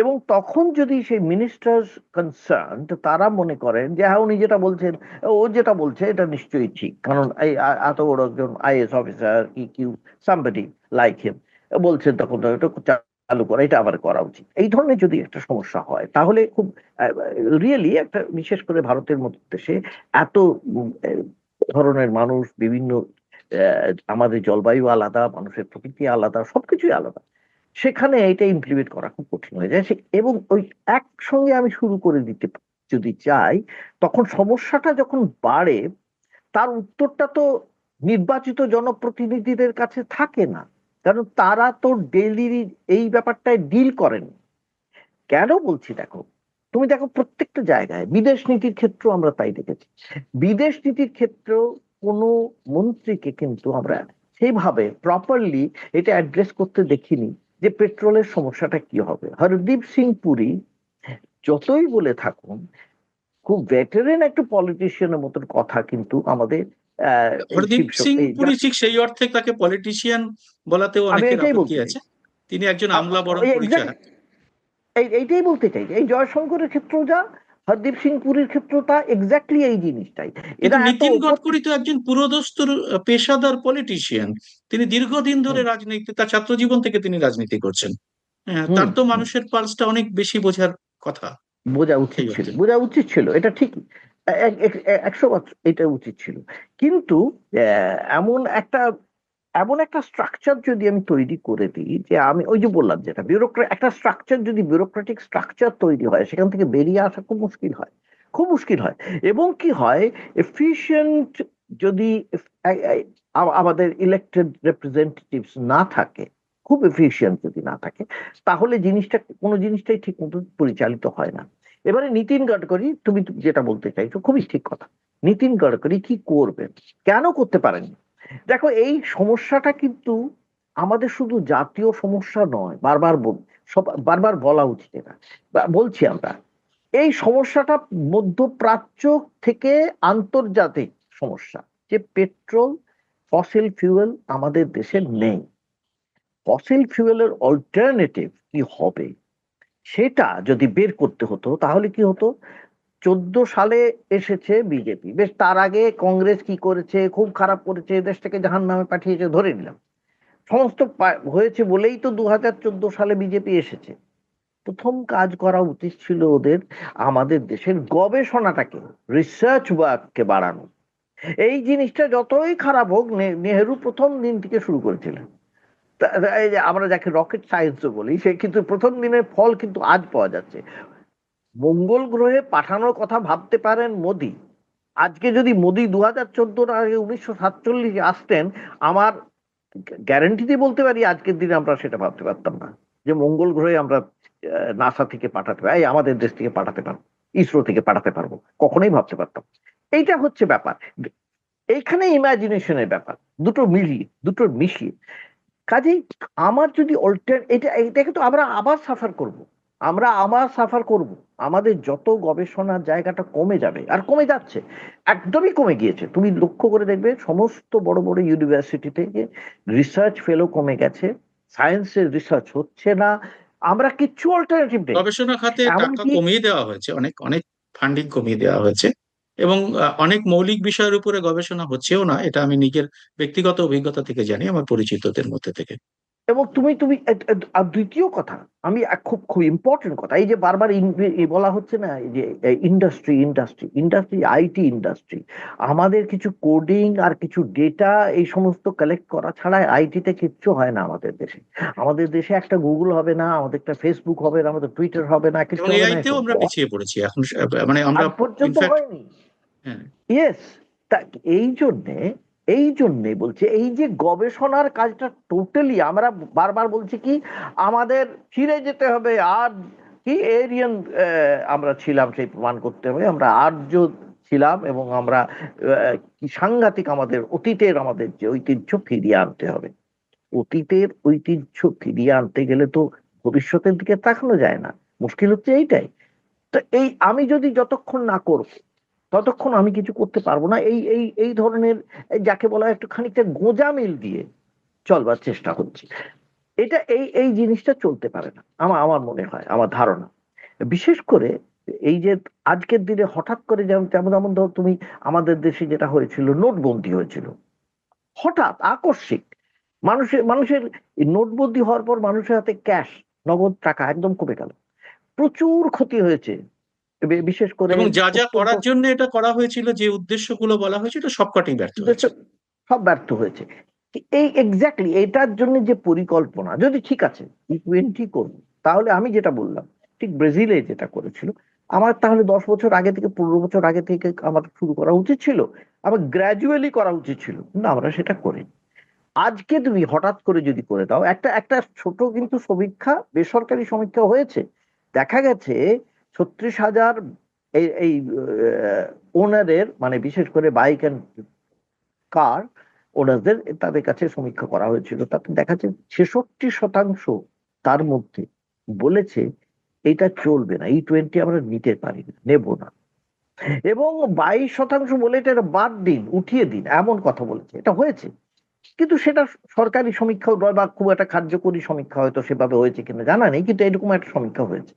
এবং তখন যদি সেই মিনিস্টার্স কনসার্ন তারা মনে করেন যে হ্যাঁ উনি যেটা বলছেন, ও যেটা বলছে এটা নিশ্চয়ই ঠিক, কারণ এই এত বড় একজন আইএস অফিসার কি কিউ সামবডি লাইক হিম বলছেন, তখন তো এটা চালু করা, এটা আবার করা উচিত। এই ধরনের যদি একটা সমস্যা হয়, তাহলে খুব রিয়েলি একটা, বিশেষ করে ভারতের মতো দেশে এত ধরনের মানুষ, বিভিন্ন আমাদের জলবায়ু আলাদা, মানুষের প্রকৃতি আলাদা, সবকিছুই আলাদা, সেখানে এটা ইমপ্লিমেন্ট করা খুব কঠিন হয়ে যায়। এবং ওই একসঙ্গে আমি শুরু করে দিতে যদি চাই, তখন সমস্যাটা যখন বাড়ে, তার উত্তরটা তো নির্বাচিত জনপ্রতিনিধিদের কাছে থাকে না, কারণ তারা তো ডেইলি এই ব্যাপারটায় ডিল করেন। কেন বলছি, দেখো, তুমি দেখো প্রত্যেকটা জায়গায়, বিদেশ নীতির ক্ষেত্র আমরা তাই দেখেছি, বিদেশ নীতির ক্ষেত্রেও কোনো মন্ত্রীকে কিন্তু আমরা সেইভাবে প্রপারলি এটা অ্যাড্রেস করতে দেখিনি যে পেট্রোলের সমস্যাটা কি হবে। হরদীপ সিং পুরী যতই বলে থাকুন, খুব ভেটারেন একটা পলিটিশিয়ানের মতন কথা কিন্তু আমাদের হরদীপ সিং পুরী ঠিক সেই অর্থে তাকে পলিটিশিয়ান বলাতেও আমি অনেকের এটাই আপত্তি বলতে চাই, আছে। তিনি একজন আমলা বরং এক্স্যাক্ট পরিচালক। এইটাই বলতে চাই, এই জয়শঙ্করের ক্ষেত্রেও যা, হরদীপ সিং পুরীর ক্ষেত্রেও তা, এক্স্যাক্টলি এই জিনিসটাই। কিন্তু এরা এত নিতিন ওপর গডকরি তো একজন পুরোদস্তুর পেশাদার পলিটিশিয়ান। তিনি দীর্ঘদিন ধরে হুম, রাজনীতি, তার ছাত্র জীবন থেকে তিনি রাজনীতি করছেন। হ্যাঁ, হুম, তার তো হুম, মানুষের পালসটা অনেক বেশি বোঝার কথা। সেই অর্থে বোঝা উচিত ছিল, এটা ঠিকই, 100 বার এটা উচিত ছিল। কিন্তু এমন একটা স্ট্রাকচার যদি আমি তৈরি করে দিই, যে আমি ওই যে বললাম, যেটা একটা স্ট্রাকচার, যদি বিউরোক্রেটিক স্ট্রাকচার তৈরি হয়, সেখান থেকে বেরিয়ে আসা খুব মুশকিল হয়, খুব মুশকিল হয়। এবং কি হয়, এফিশিয়েন্ট যদি আমাদের ইলেক্টেড রিপ্রেজেন্টেটিভস না থাকে, খুব এফিশিয়েন্ট যদি না থাকে, তাহলে কোনো জিনিসটাই ঠিক মতো পরিচালিত হয় না। এবারে নীতিন গডকরি, তুমি যেটা বলতে চাইছো খুবই ঠিক কথা। নীতিন গডকরি কি করবেন, কেন করতে পারেন? দেখো, এই সমস্যাটা কিন্তু আমাদের শুধু জাতীয় সমস্যা নয়, বারবার বলা উচিত এটা, বলছি আমরা, এই সমস্যাটা মধ্যপ্রাচ্য থেকে আন্তর্জাতিক সমস্যা, যে পেট্রোল, ফসিল ফিউয়েল আমাদের দেশে নেই। ফসিল ফিউয়েলের অল্টারনেটিভ কি হবে, সেটা যদি বের করতে হতো, তাহলে কি হতো, 14 সালে এসেছে বিজেপি, বেশ, তার আগে কংগ্রেস কি করেছে, খুব খারাপ করেছে, দেশটাকে জাহান্নামে পাঠিয়েছে, ধরে নিলাম, সমস্ত হয়েছে বলেই তো 2014 সালে বিজেপি এসেছে। প্রথম কাজ করা উচিত ছিল ওদের আমাদের দেশের গবেষণাটাকে, রিসার্চ ওয়ার্ককে বাড়ানো। এই জিনিসটা যতই খারাপ হোক, নেহেরু প্রথম দিন থেকে শুরু করেছিলেন। এই যে আমরা যাকে রকেট সায়েন্স বলি, সে কিন্তু প্রথম দিনের ফল কিন্তু আজ পাওয়া যাচ্ছে। মঙ্গল গ্রহে পাঠানোর কথা ভাবতে পারেন মোদি। আজকে যদি মোদি 2014 আগে 1947 আসতেন, আমার গ্যারান্টি দিয়ে বলতে পারি আজকের দিনে আমরা সেটা ভাবতে পারতাম না যে মঙ্গল গ্রহে আমরা নাসা থেকে পাঠাতে পারি, আমাদের দেশ থেকে পাঠাতে পারবো, ইসরো থেকে পাঠাতে পারবো, কখনোই ভাবতে পারতাম। এইটা হচ্ছে ব্যাপার। এইখানে ইমাজিনেশনের ব্যাপার, দুটো মিশিয়ে। কাজেই আমার যদি এটাকে তো আমরা আবার সাফার করব। আমাদের যত গবেষণার জায়গাটা কমে যাবে, আর কমে যাচ্ছে, একদমই কমে গিয়েছে। তুমি লক্ষ্য করে দেখবে সমস্ত বড় বড় ইউনিভার্সিটি থেকে রিসার্চ ফেলো কমে গেছে, সায়েন্সের রিসার্চ হচ্ছে না, আমরা কিচ্ছু অল্টারনেটিভ নেই। গবেষণা খাতে টাকা এমনকি কমিয়ে দেওয়া হয়েছে, অনেক অনেক ফান্ডিং কমিয়ে দেওয়া হয়েছে, এবং অনেক মৌলিক বিষয়ের উপরে গবেষণা হচ্ছেও না। এটা আমি নিজের ব্যক্তিগত অভিজ্ঞতা থেকে জানি, আমার পরিচিতদের মধ্যে থেকে। এবং তুমি তুমি আর দ্বিতীয় কথা, আমি খুব খুব ইম্পর্টেন্ট কথা, এই যে বারবার বলা হচ্ছে না, এই যে ইন্ডাস্ট্রি, আইটি ইন্ডাস্ট্রি, আমাদের কিছু কোডিং আর কিছু ডেটা এই সমস্ত কালেক্ট করা ছাড়া আইটিতে কিচ্ছু হয় না আমাদের দেশে। আমাদের দেশে একটা গুগল হবে না, আমাদের একটা ফেসবুক হবে না, আমাদের টুইটার হবে না, কিছু এবং হবে না, এআই তেও আমরা পিছিয়ে পড়েছি এখন, মানে আমরা আজ পর্যন্ত ইনফ্যাক্ট। হয়নি। হ্যাঁ। ইয়েস। তা এই জন্যে বলছে, এই যে গবেষণার কাজটা টোটালি আমরা বারবার বলছি কি, আমাদের ফিরে যেতে হবে আর কি এরিয়ান আমরা ছিলাম সেই প্রমাণ করতে হবে, আমরা আর্য ছিলাম, এবং আমরা কি সাংঘাতিক আমাদের অতীতের আমাদের যে ঐতিহ্য ফিরিয়ে আনতে হবে। অতীতের ঐতিহ্য ফিরিয়ে আনতে গেলে তো ভবিষ্যতের দিকে তাকানো যায় না, মুশকিল হচ্ছে এইটাই। তো আমি যদি যতক্ষণ না করব, ততক্ষণ আমি কিছু করতে পারবো না। এই এই এই ধরনের যাকে বলা হয় একটু খানিকটা গোঁজামিল দিয়ে চলবার চেষ্টা হচ্ছে। এটা এই জিনিসটা চলতে পারে না, আমার মনে হয়, আমার ধারণা। বিশেষ করে এই যে আজকের দিনে হঠাৎ করে, যেমন যেমন যেমন ধর তুমি, আমাদের দেশে যেটা হয়েছিল, নোটবন্দি হয়েছিল হঠাৎ আকস্মিক। মানুষের এই নোটবন্দি হওয়ার পর মানুষের হাতে ক্যাশ, নগদ টাকা একদম কমে গেল, প্রচুর ক্ষতি হয়েছে। বিশেষ করে এবং যা যা অত্যন্ত করার জন্য এটা করা হয়েছিল, যে উদ্দেশ্যগুলো বলা হয়েছিল, সবকটাই ব্যর্থ হয়েছে। দেশের সব ব্যর্থ হয়েছে। এই এক্স্যাক্টলি এটার জন্য যে পরিকল্পনা, যদি ঠিক আছে G20 করবো, তাহলে আমি যেটা বললাম, ঠিক ব্রাজিলে যেটা করেছিল, আমার তাহলে 10 বছর আগে থেকে, 15 বছর আগে থেকে আমার শুরু করা উচিত ছিল, আমার গ্র্যাজুয়ালি করা উচিত ছিল, কিন্তু আমরা সেটা করি। আজকে তুমি হঠাৎ করে যদি করে দাও, একটা একটা ছোট কিন্তু সমীক্ষা, বেসরকারি সমীক্ষা হয়েছে, দেখা গেছে 36,000 এই ওনারের, মানে বিশেষ করে বাইক অ্যান্ড কার ওনারদের, তাদের কাছে সমীক্ষা করা হয়েছিল, তাতে দেখা যাচ্ছে 66% তার মধ্যে বলেছে এটা চলবে না, E20 আমরা নিতে পারি না, নেব না। এবং 22% বলে এটা বাদ দিন, উঠিয়ে দিন, এমন কথা বলেছে। এটা হয়েছে, কিন্তু সেটা সরকারি সমীক্ষা নয়, বা খুব একটা কার্যকরী সমীক্ষা হয়তো সেভাবে হয়েছে কিনা জানা নেই, কিন্তু এরকম একটা সমীক্ষা হয়েছে।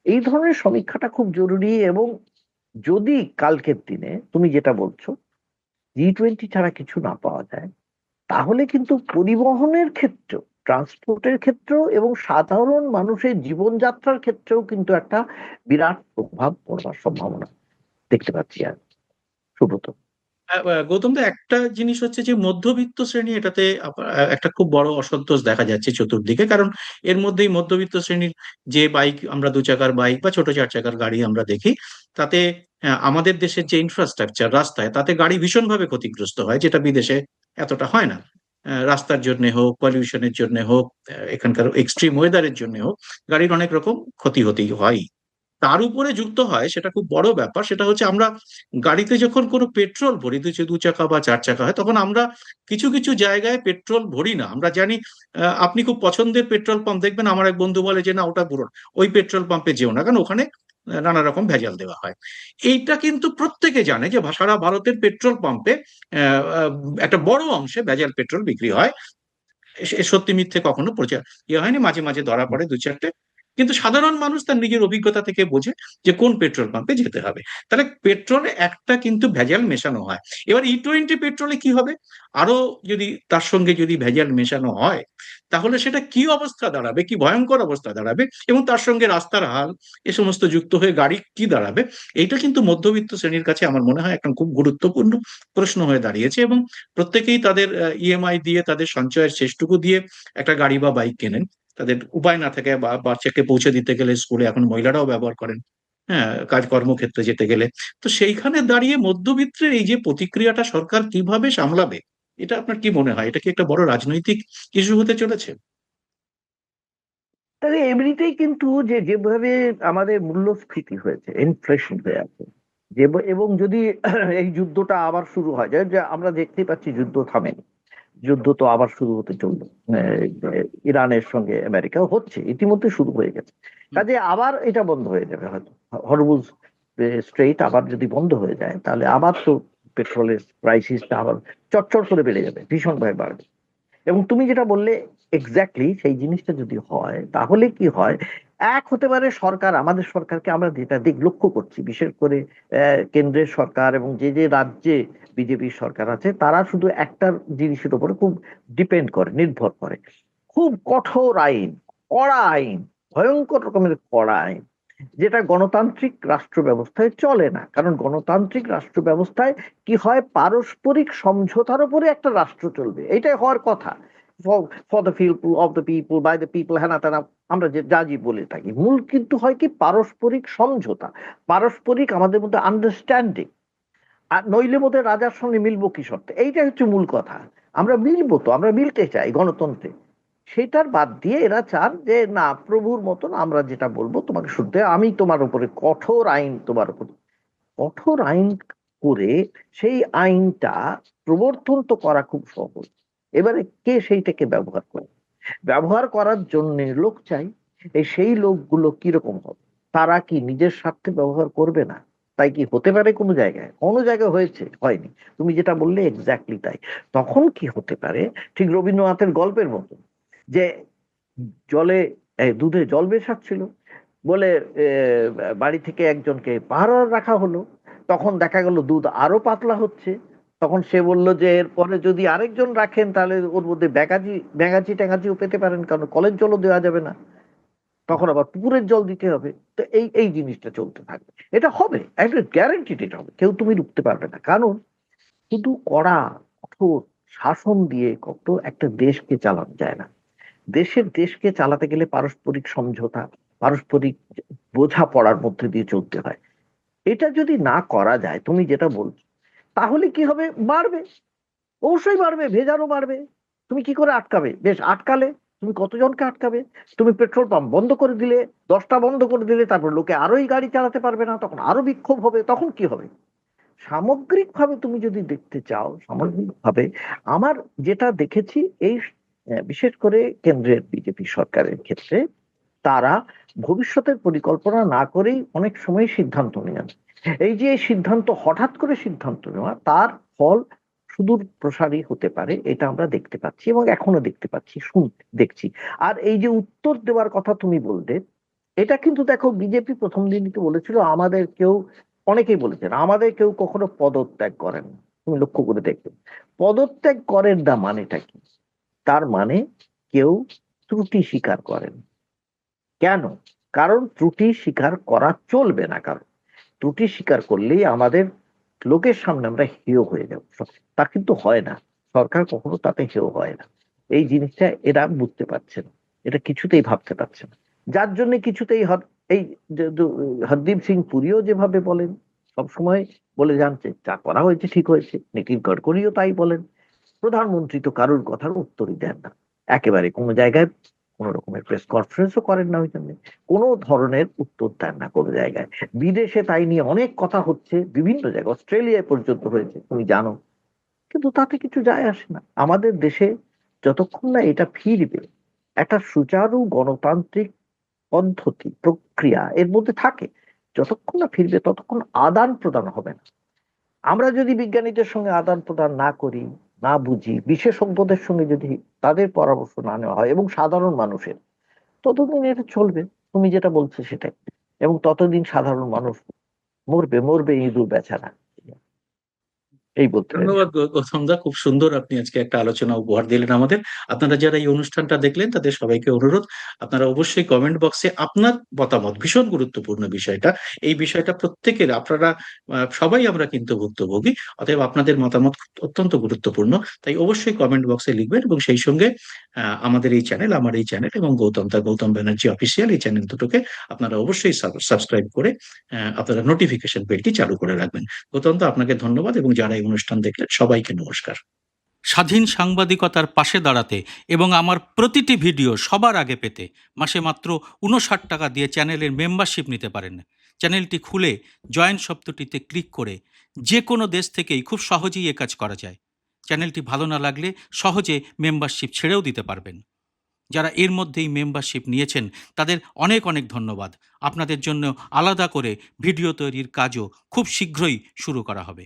এই ধরনের সমীক্ষাটা খুব জরুরি। এবং যদি কালকের দিনে তুমি যেটা বলছো G20 ছাড়া কিছু না পাওয়া যায়, তাহলে কিন্তু পরিবহনের ক্ষেত্র, ট্রান্সপোর্টের ক্ষেত্র এবং সাধারণ মানুষের জীবনযাত্রার ক্ষেত্রেও কিন্তু একটা বিরাট প্রভাব পড়বার সম্ভাবনা দেখতে পাচ্ছি। আর সুব্রত, গৌতম দা, একটা জিনিস হচ্ছে যে মধ্যবিত্ত শ্রেণী এটাতে একটা খুব বড় অসন্তোষ দেখা যাচ্ছে চতুর্দিকে। কারণ এর মধ্যেই মধ্যবিত্ত শ্রেণীর যে বাইক, আমরা 2 চাকার বাইক বা ছোট 4 চাকার গাড়ি আমরা দেখি, তাতে আমাদের দেশের যে ইনফ্রাস্ট্রাকচার রাস্তায়, তাতে গাড়ি ভীষণভাবে ক্ষতিগ্রস্ত হয়, যেটা বিদেশে এতটা হয় না। রাস্তার জন্য হোক, পলিউশনের জন্য হোক, এখানকার এক্সট্রিম ওয়েদারের জন্য হোক, গাড়ির অনেক রকম ক্ষতি হতেই হয়। তার উপরে যুক্ত হয়, সেটা খুব বড় ব্যাপার, সেটা হচ্ছে আমরা গাড়িতে যখন কোনো পেট্রোল ভরি, 2 চাকা বা 4 চাকা হয়, তখন আমরা কিছু কিছু জায়গায় পেট্রোল ভরি না। আমরা জানি, আপনি খুব পছন্দের পেট্রোল পাম্প দেখবেন, আমার এক বন্ধু বলে যে না, ওটা পুরো ওই পেট্রোল পাম্পে যেও না, কারণ ওখানে নানা রকম ভেজাল দেওয়া হয়। এইটা কিন্তু প্রত্যেকে জানে যে সারা ভারতের পেট্রোল পাম্পে একটা বড় অংশে ভেজাল পেট্রোল বিক্রি হয়। সত্যি মিথ্যে কখনো ইয়ে হয়নি, মাঝে মাঝে ধরা পড়ে 2-4টে। কিন্তু সাধারণ মানুষ তার নিজের অভিজ্ঞতা থেকে বোঝে যে কোন পেট্রোল পাম্পে যেতে হবে। তাহলে পেট্রোলে একটা কিন্তু ভেজাল মেশানো হয়। এবার E20 পেট্রোলে কি হবে? আরো যদি তার সঙ্গে যদি ভেজাল মেশানো হয়, তাহলে সেটা কি অবস্থা দাঁড়াবে, কি ভয়ঙ্কর অবস্থা দাঁড়াবে, এবং তার সঙ্গে রাস্তার হাল এ সমস্ত যুক্ত হয়ে গাড়ি কি দাঁড়াবে, এইটা কিন্তু মধ্যবিত্ত শ্রেণীর কাছে আমার মনে হয় একটা খুব গুরুত্বপূর্ণ প্রশ্ন হয়ে দাঁড়িয়েছে। এবং প্রত্যেকেই তাদের ইএমআই দিয়ে, তাদের সঞ্চয়ের শেষটুকু দিয়ে একটা গাড়ি বা বাইক কেনেন। তাদের উপায় না থাকে, বা বাচ্চাকে পৌঁছে দিতে গেলে স্কুলে এখন মহিলারাও ব্যবহার করেন, হ্যাঁ, কাজ কর্মক্ষেত্রে যেতে গেলে। তো সেইখানে দাঁড়িয়ে মধ্যবিত্তের এই যে প্রতিক্রিয়াটা সরকার কিভাবে সামলাবে, এটা আপনার কি মনে হয়? এটা কি একটা বড় রাজনৈতিক ইস্যু হতে চলেছে? তবে এমনিতেই কিন্তু যেভাবে আমাদের মূল্যস্ফীতি হয়েছে, ইনফ্লেশন হয়ে আছে, এবং যদি এই যুদ্ধটা আবার শুরু হয়, যে আমরা দেখতেই পাচ্ছি যুদ্ধ থামেনি, যুদ্ধ তো আবার শুরু হতে চললো। ইরানের সঙ্গে আমেরিকা হচ্ছে, ইতিমধ্যে শুরু হয়ে গেছে। হুম। কাজে আবার এটা বন্ধ হয়ে যাবে হয়তো, হরমুজ স্ট্রেইট আবার যদি বন্ধ হয়ে যায়, তাহলে আবার তো পেট্রোলের প্রাইসিসটা আবার চটচট করে বেড়ে যাবে, ভীষণভাবে বাড়বে। এবং তুমি যেটা বললে, এক্স্যাক্টলি সেই জিনিসটা যদি হয়, তাহলে কি হয়, এক হতে পারে সরকার, আমাদের সরকারকে আমরা যেটা লক্ষ্য করছি, বিশেষ করে কেন্দ্রের সরকার এবং যে যে রাজ্যে বিজেপি সরকার আছে, তারা শুধু একটা জিনিসের উপরে খুব ডিপেন্ড করে, নির্ভর করে, খুব কঠোর আইন, কড়া আইন, ভয়ঙ্কর রকমের কড়া আইন, যেটা গণতান্ত্রিক রাষ্ট্র ব্যবস্থায় চলে না। কারণ গণতান্ত্রিক রাষ্ট্র ব্যবস্থায় কি হয়, পারস্পরিক সমঝোতার উপরে একটা রাষ্ট্র চলবে, এটাই হওয়ার কথা। For the people, of the people, by the people, হ্যাঁ না তেনা আমরা যে যা বলে থাকি, মূল কিন্তু হয় কি পারস্পরিক সমঝোতা, পারস্পরিক আমাদের মধ্যে আন্ডারস্ট্যান্ডিং। আর নইলে বোধহয় রাজার সঙ্গে মিলবো কি শর্তে, এইটাই হচ্ছে মূল কথা। আমরা মিলবো তো, আমরা মিলতে চাই গণতন্ত্রে। সেটার বাদ দিয়ে এরা চান যে না, প্রভুর মতন আমরা যেটা বলবো তোমাকে শুনতে হবে, আমি তোমার উপরে কঠোর আইন, তোমার উপর কঠোর আইন করে সেই আইনটা প্রবর্তন তো করা খুব সহজ। এবারে কে সেইটাকে ব্যবহার করে, ব্যবহার করার জন্য লোক চাই। সেই লোকগুলো কিরকম হবে, তারা কি নিজের স্বার্থে ব্যবহার করবে না? তাই কি হতে পারে কোনো জায়গায়? কোনো জায়গায় হয়েছে, হয়নি। তুমি যেটা বললে এক্স্যাক্টলি তাই। তখন কি হতে পারে, ঠিক রবীন্দ্রনাথের গল্পের মতো, যে জলে দুধে জল মেশাচ্ছিল বলে বাড়ি থেকে একজনকে পাহারা রাখা হলো। তখন দেখা গেল দুধ আরো পাতলা হচ্ছে। তখন সে বলল যে এরপরে যদি আরেকজন রাখেন, তাহলে ওর মধ্যে ব্যাঙাচি ট্যাঙাচিও পেতে পারেন, কারণ কলের জলও দেওয়া যাবে না, তখন আবার পুকুরের জল দিতে হবে। তো এই এই জিনিসটা চলতে থাকবে, এটা হবে, একটা গ্যারান্টিড এটা হবে, কেউ তুমি রুখতে পারবে না। কারণ শুধু কড়া কঠোর শাসন দিয়ে কত একটা দেশকে চালানো যায় না। দেশকে চালাতে গেলে পারস্পরিক সমঝোতা, পারস্পরিক বোঝাপড়ার মধ্যে দিয়ে চলতে হয়। এটা যদি না করা যায়, তুমি যেটা বলছো, তাহলে কি হবে, বাড়বে, অবশ্যই বাড়বে, ভেজালও বাড়বে। তুমি কি করে আটকাবে? বেশ, আটকালে তুমি কতজনকে আটকাবে? তুমি পেট্রোল পাম্প বন্ধ করে দিলে, 10টা বন্ধ করে দিলে, তারপর লোকে আরোই গাড়ি চালাতে পারবে না, তখন আরো বিক্ষোভ হবে, তখন কি হবে? সামগ্রিকভাবে তুমি যদি দেখতে চাও, সামগ্রিকভাবে আমার যেটা দেখেছি, এই বিশেষ করে কেন্দ্রের বিজেপি সরকারের ক্ষেত্রে, তারা ভবিষ্যতের পরিকল্পনা না করেই অনেক সময় সিদ্ধান্ত নেন। এই যে সিদ্ধান্ত, হঠাৎ করে সিদ্ধান্ত নেওয়া, তার ফল সুদূর প্রসারী হতে পারে, এটা আমরা দেখতে পাচ্ছি এবং এখনো দেখতে পাচ্ছি, দেখছি। আর এই যে উত্তর দেওয়ার কথা তুমি বললে, এটা কিন্তু দেখো, বিজেপি প্রথম দিনই তো বলেছিল আমাদের কেউ, অনেকেই বলেছেন আমাদের কেউ কখনো পদত্যাগ করেন না। তুমি লক্ষ্য করে দেখবে, পদত্যাগ করেন না মানেটা কি? তার মানে কেউ ত্রুটি স্বীকার করেন। কেন? কারণ ত্রুটি স্বীকার করা চলবে না, কারণ ত্রুটি স্বীকার করলেই আমাদের লোকের সামনে আমরা হেয় হয়ে যাব। তা কিন্তু হয় না, সরকার কখনো তাতে হেয় হয় না। এই জিনিসটা এরা বুঝতে পারছে না, এটা কিছুতেই ভাবতে পারছে না। যার জন্য কিছুতেই এই হরদীপ সিং পুরীও যেভাবে বলেন, সবসময় বলে জানছে যা করা হয়েছে ঠিক হয়েছে, নীতিন গডকরিও তাই বলেন। প্রধানমন্ত্রী তো কারোর কথার উত্তরই দেন না, একেবারে কোনো জায়গায় কোনো রকমের প্রেস কনফারেন্সও করেন না, ওই জন্য কোনো ধরনের উত্তর দেন না কোনো জায়গায়। বিদেশে তাই নিয়ে অনেক কথা হচ্ছে, বিভিন্ন জায়গায়, অস্ট্রেলিয়ায় পর্যন্ত হয়েছে, তুমি জানো, কিন্তু তাতে কিছু যায় আসে না। আমাদের দেশে যতক্ষণ না এটা ফিরবে, একটা সুচারু গণতান্ত্রিক পদ্ধতি প্রক্রিয়া এর মধ্যে থাকে, যতক্ষণ না ফিরবে ততক্ষণ আদান প্রদান হবে না। আমরা যদি বিজ্ঞানীদের সঙ্গে আদান প্রদান না করি, না বুঝি, বিশেষজ্ঞদের সঙ্গে যদি তাদের পরামর্শ না নেওয়া হয় এবং সাধারণ মানুষের, ততদিন এটা চলবে। তুমি যেটা বলছো সেটাই, এবং ততদিন সাধারণ মানুষ মরবে ইঁদুর বেচারা, এই বলতে পারি। ধন্যবাদ গৌতম দা, খুব সুন্দর আপনি আজকে একটা আলোচনা উপহার দিলেন আমাদের। আপনারা যারা এই অনুষ্ঠানটা দেখলেন তাদের সবাইকে অনুরোধ, আপনারা অবশ্যই কমেন্ট বক্সে আপনার মতামত, ভীষণ গুরুত্বপূর্ণ বিষয়টা, এই বিষয়টা প্রত্যেকের, আপনারা সবাই আমরা কিন্তু ভুক্তভোগী, অতএব আপনাদের মতামত অত্যন্ত গুরুত্বপূর্ণ। তাই অবশ্যই কমেন্ট বক্সে লিখবেন, এবং সেই সঙ্গে আমাদের এই চ্যানেল, আমার এই চ্যানেল এবং গৌতম ব্যানার্জি অফিসিয়াল, এই চ্যানেল দুটোকে আপনারা অবশ্যই সাবস্ক্রাইব করে আপনারা নোটিফিকেশন বেলটি চালু করে রাখবেন। অত্যন্ত আপনাকে ধন্যবাদ, এবং যারা এই অনুষ্ঠান দেখলেন সবাইকে নমস্কার। স্বাধীন সাংবাদিকতার পাশে দাঁড়াতে এবং আমার প্রতিটি ভিডিও সবার আগে পেতে মাসে মাত্র ৫৯ টাকা দিয়ে চ্যানেলের মেম্বারশিপ নিতে পারেন। চ্যানেলটি খুলে জয়েন শব্দটিতে ক্লিক করে যে কোনো দেশ থেকেই খুব সহজেই এ কাজ করা যায়। চ্যানেলটি ভালো না লাগলে সহজে মেম্বারশিপ ছেড়েও দিতে পারবেন। যারা এর মধ্যেই মেম্বারশিপ নিয়েছেন তাদের অনেক অনেক ধন্যবাদ। আপনাদের জন্য আলাদা করে ভিডিও তৈরির কাজও খুব শীঘ্রই শুরু করা হবে।